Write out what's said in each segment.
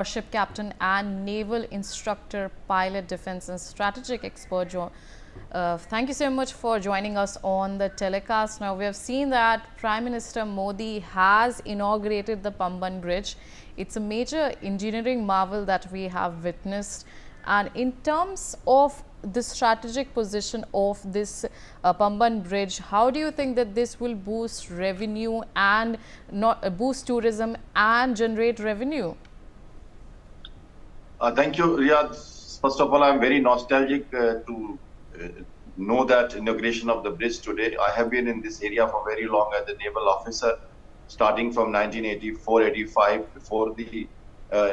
Warship captain and naval instructor, pilot, defense and strategic expert. Thank you so much for joining us on the telecast. Now, we have seen that Prime Minister Modi has inaugurated the Pamban Bridge. It's a major engineering marvel that we have witnessed. And in terms of the strategic position of this Pamban Bridge, how do you think that this will boost revenue and boost tourism and generate revenue? Thank you, Riyadh. First of all, I'm very nostalgic to know that inauguration of the bridge today. I have been in this area for very long as a naval officer, starting from 1984-85, before the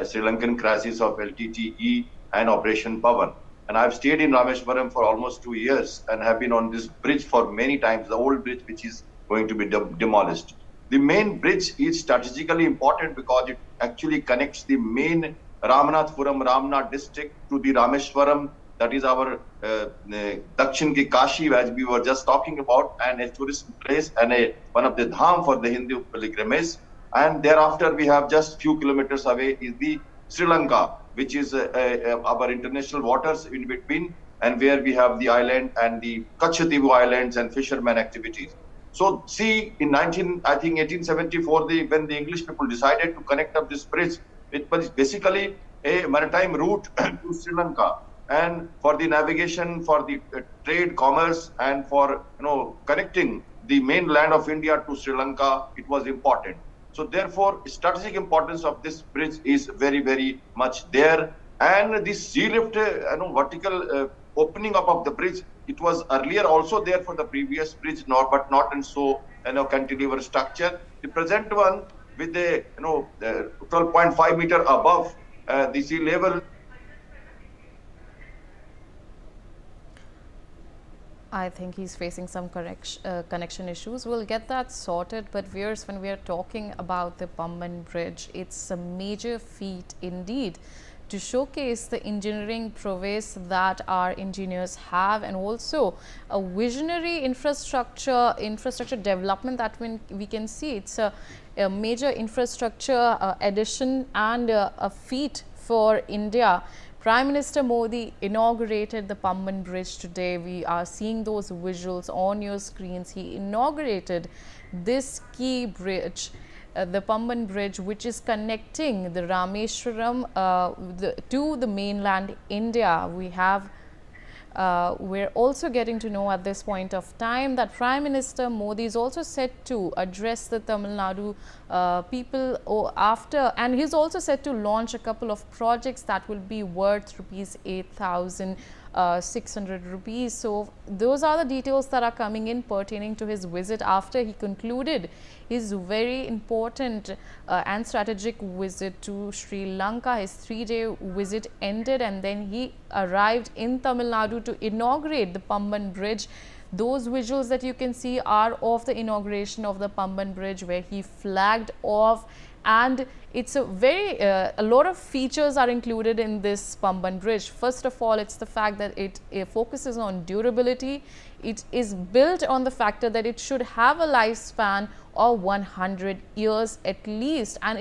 Sri Lankan crisis of LTTE and Operation Pavan. And I've stayed in Rameswaram for almost 2 years and have been on this bridge for many times, the old bridge which is going to be demolished. The main bridge is strategically important because it actually connects the main Ramnathpuram, Ramnath district to the Rameswaram, that is our Dakshin ki Kashi, as we were just talking about, and a tourist place and one of the dham for the Hindu pilgrimage. And thereafter, we have just few kilometers away is the Sri Lanka, which is our international waters in between, and where we have the island and the Kachativu Islands and fishermen activities. So see, in 1874, when the English people decided to connect up this bridge, it was basically a maritime route to Sri Lanka, and for the navigation, for the trade, commerce, and for connecting the mainland of India to Sri Lanka, it was important. So therefore, strategic importance of this bridge is very, very much there. And this sea lift, vertical opening up of the bridge, it was earlier also there for the previous bridge, but not in so cantilever structure. The present one, with a 12.5 meter above the sea level. I think he's facing some connection issues. We'll get that sorted. But viewers, when we are talking about the Pamban Bridge, it's a major feat indeed to showcase the engineering prowess that our engineers have, and also a visionary infrastructure development that we can see. It's a major infrastructure addition and a feat for India. Prime Minister Modi inaugurated the Pamban Bridge today. We are seeing those visuals on your screens. He inaugurated this key bridge, the Pamban Bridge, which is connecting the Rameswaram to the mainland India. We're also getting to know at this point of time that Prime Minister Modi is also set to address the Tamil Nadu people after, and he's also set to launch a couple of projects that will be worth rupees 8,600 rupees. So those are the details that are coming in pertaining to his visit after he concluded his very important and strategic visit to Sri Lanka. His 3-day visit ended, and then he arrived in Tamil Nadu to inaugurate the Pamban Bridge. Those visuals that you can see are of the inauguration of the Pamban Bridge, where he flagged off. And it's a lot of features are included in this Pamban Bridge. First of all, it's the fact that it focuses on durability. It is built on the factor that it should have a lifespan of 100 years at least, and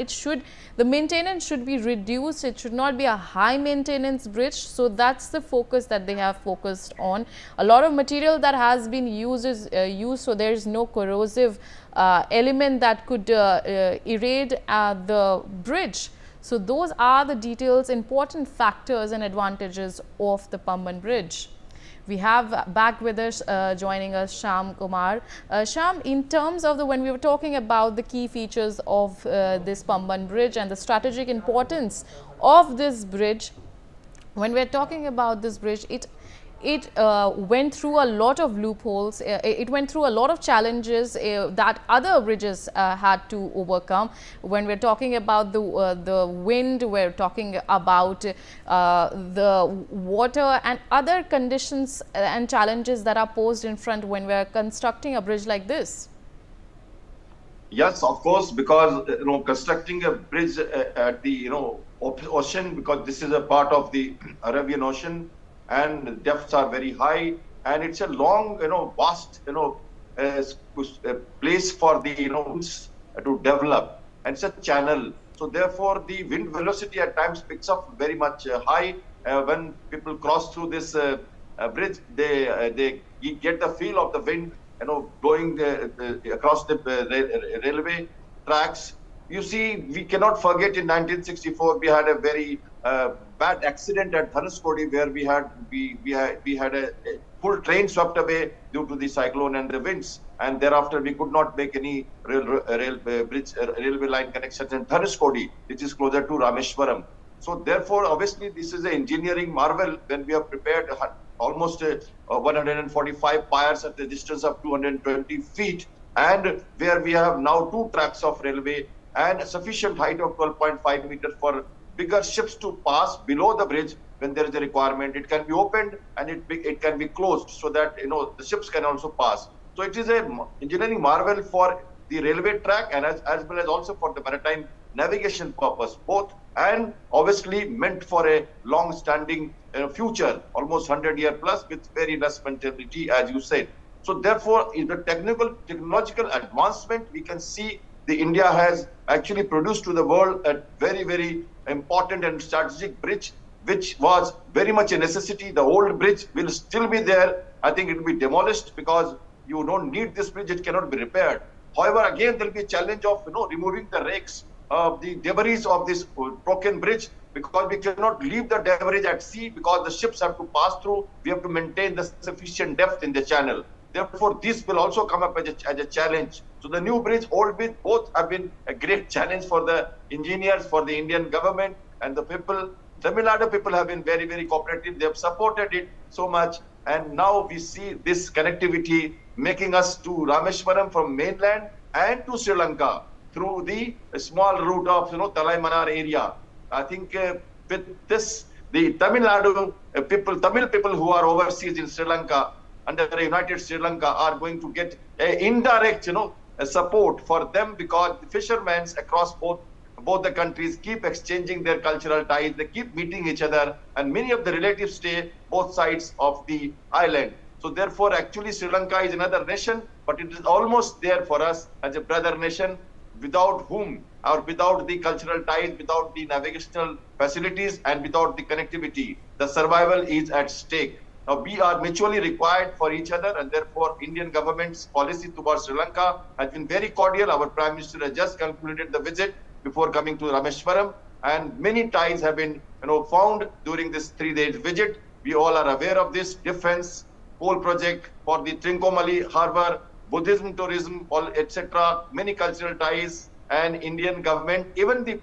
the maintenance should be reduced. It should not be a high maintenance bridge. So that's the focus that they have focused on. A lot of material that has been used is used, so there is no corrosive element that could erode the bridge. So those are the details, important factors and advantages of the Pamban Bridge. We have back with us, joining us, Shyam Kumar. Shyam, in terms of when we were talking about the key features of this Pamban Bridge and the strategic importance of this bridge, when we're talking about this bridge, it went through a lot of loopholes. It went through a lot of challenges that other bridges had to overcome. When we're talking about the wind, we're talking about the water and other conditions and challenges that are posed in front when we're constructing a bridge like this. Yes, of course, because constructing a bridge at the ocean, because this is a part of the Arabian Ocean, and the depths are very high, and it's a long, vast, place for the to develop. And it's a channel So therefore, the wind velocity at times picks up very much high. When people cross through this bridge, they get the feel of the wind, blowing across the railway tracks. You see, we cannot forget in 1964 we had a very bad accident at Dhanushkodi where we had a full train swept away due to the cyclone and the winds, and thereafter we could not make any railway line connections in Dhanushkodi, which is closer to Rameswaram. So therefore, obviously, this is an engineering marvel when we have prepared almost 145 piers at the distance of 220 feet, and where we have now 2 tracks of railway and sufficient height of 12.5 meters for bigger ships to pass below the bridge when there is a requirement. It can be opened and it can be closed so that the ships can also pass. So it is a engineering marvel for the railway track and as well as also for the maritime navigation purpose both, and obviously meant for a long-standing future, almost 100-year plus with very less mortality, as you said. So therefore, in the technological advancement, we can see the India has actually produced to the world a very, very important and strategic bridge, which was very much a necessity. The old bridge will still be there. I think it will be demolished because you don't need this bridge. It cannot be repaired. However, again, there will be a challenge of removing the rakes, the debris of this broken bridge, because we cannot leave the debris at sea because the ships have to pass through. We have to maintain the sufficient depth in the channel. Therefore, this will also come up as a challenge. So the new bridge, old bridge, both have been a great challenge for the engineers, for the Indian government and the people. Tamil Nadu people have been very, very cooperative. They have supported it so much. And now we see this connectivity making us to Rameswaram from mainland and to Sri Lanka through the small route of Talai Manar area. I think with this, the Tamil Nadu Tamil people who are overseas in Sri Lanka under the United Sri Lanka are going to get a indirect support for them, because the fishermen across both the countries keep exchanging their cultural ties. They keep meeting each other, and many of the relatives stay both sides of the island. So therefore, actually, Sri Lanka is another nation, but it is almost there for us as a brother nation, without whom, or without the cultural ties, without the navigational facilities, and without the connectivity, the survival is at stake. Now, we are mutually required for each other, and therefore, Indian government's policy towards Sri Lanka has been very cordial. Our Prime Minister has just concluded the visit before coming to Rameswaram, and many ties have been found during this 3-day visit. We all are aware of this defense, coal project for the Trincomalee Harbour, Buddhism tourism, etc. Many cultural ties, and Indian government, even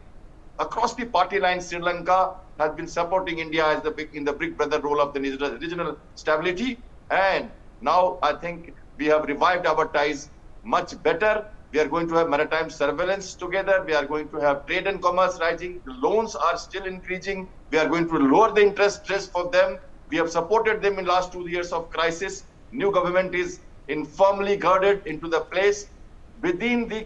across the party lines, Sri Lanka has been supporting India as in the big brother role of the regional stability. And now I think we have revived our ties much better. We are going to have maritime surveillance together. We are going to have trade and commerce rising. The loans are still increasing. We are going to lower the interest rates for them. We have supported them in last 2 years of crisis. New government is firmly girded into the place. Within the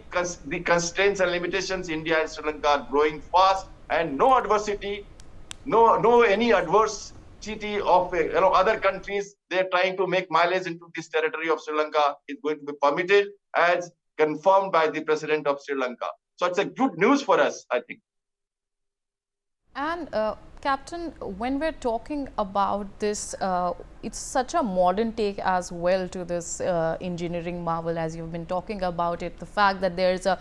constraints and limitations, India and Sri Lanka are growing fast, and no adversity, any adversity of other countries they're trying to make mileage into this territory of Sri Lanka is going to be permitted, as confirmed by the President of Sri Lanka. So it's a good news for us, I think. And Captain, when we're talking about this, it's such a modern take as well to this engineering marvel, as you've been talking about it. The fact that there's a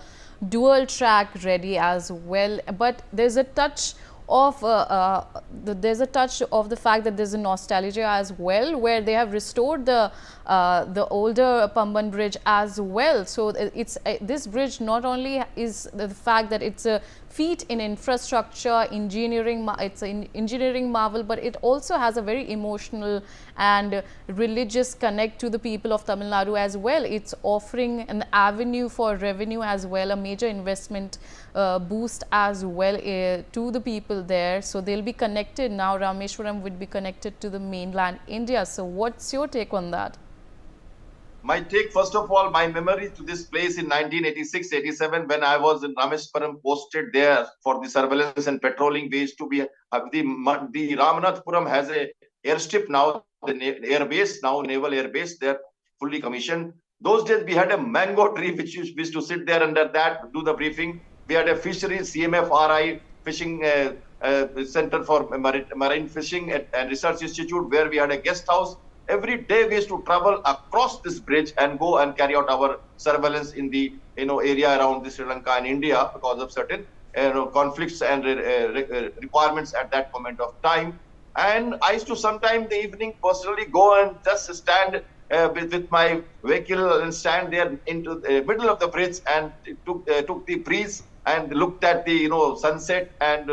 dual track ready as well, but there's a touch of the fact that there's a nostalgia as well, where they have restored the older Pamban Bridge as well. So it's this bridge not only is the fact that it's a feat in infrastructure, engineering, it's an engineering marvel, but it also has a very emotional and religious connect to the people of Tamil Nadu as well. It's offering an avenue for revenue as well, a major investment boost as well to the people there. So they'll be connected now. Rameswaram would be connected to the mainland India. So what's your take on that? My take, first of all, my memory to this place in 1986-87, when I was in Rameswaram, posted there for the surveillance and patrolling. We used to be the Ramanathpuram has a airstrip now, the air base now, naval air base. They're fully commissioned. Those days we had a mango tree which used to sit there under that, do the briefing. We had a fisheries CMFRI fishing center for marine fishing and research institute, where we had a guest house. Every day we used to travel across this bridge and go and carry out our surveillance in the area around the Sri Lanka and India, because of certain conflicts and requirements at that moment of time. And I used to sometime in the evening personally go and just stand with my vehicle and stand there into the middle of the bridge and took the breeze and looked at the sunset and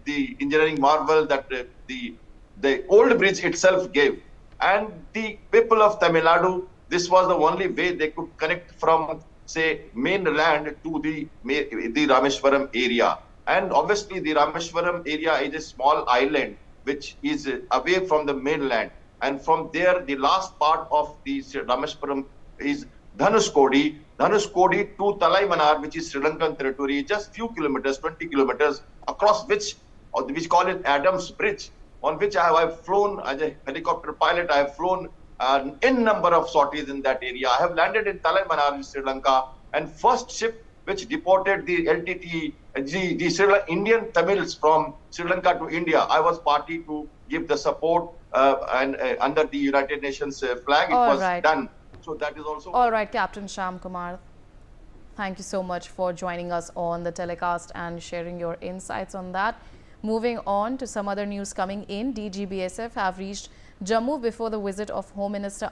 the engineering marvel that the old bridge itself gave. And the people of Tamil Nadu, this was the only way they could connect from, say, mainland to the Rameswaram area. And obviously the Rameswaram area is a small island which is away from the mainland. And from there, the last part of the Rameswaram is Dhanuskodi to Talaimanar, which is Sri Lankan territory, just few kilometers, 20 kilometers, across which call it Adams Bridge, on which I have flown as a helicopter pilot. I have flown n number of sorties in that area. I have landed in Talaimanar in Sri Lanka, and first ship which deported the LTT, the Indian Tamils from Sri Lanka to India. I was party to give the support and under the United Nations flag. It was done. So that is also... All right, Captain Shyam Kumar. Thank you so much for joining us on the telecast and sharing your insights on that. Moving on to some other news coming in, DGBSF have reached Jammu before the visit of Home Minister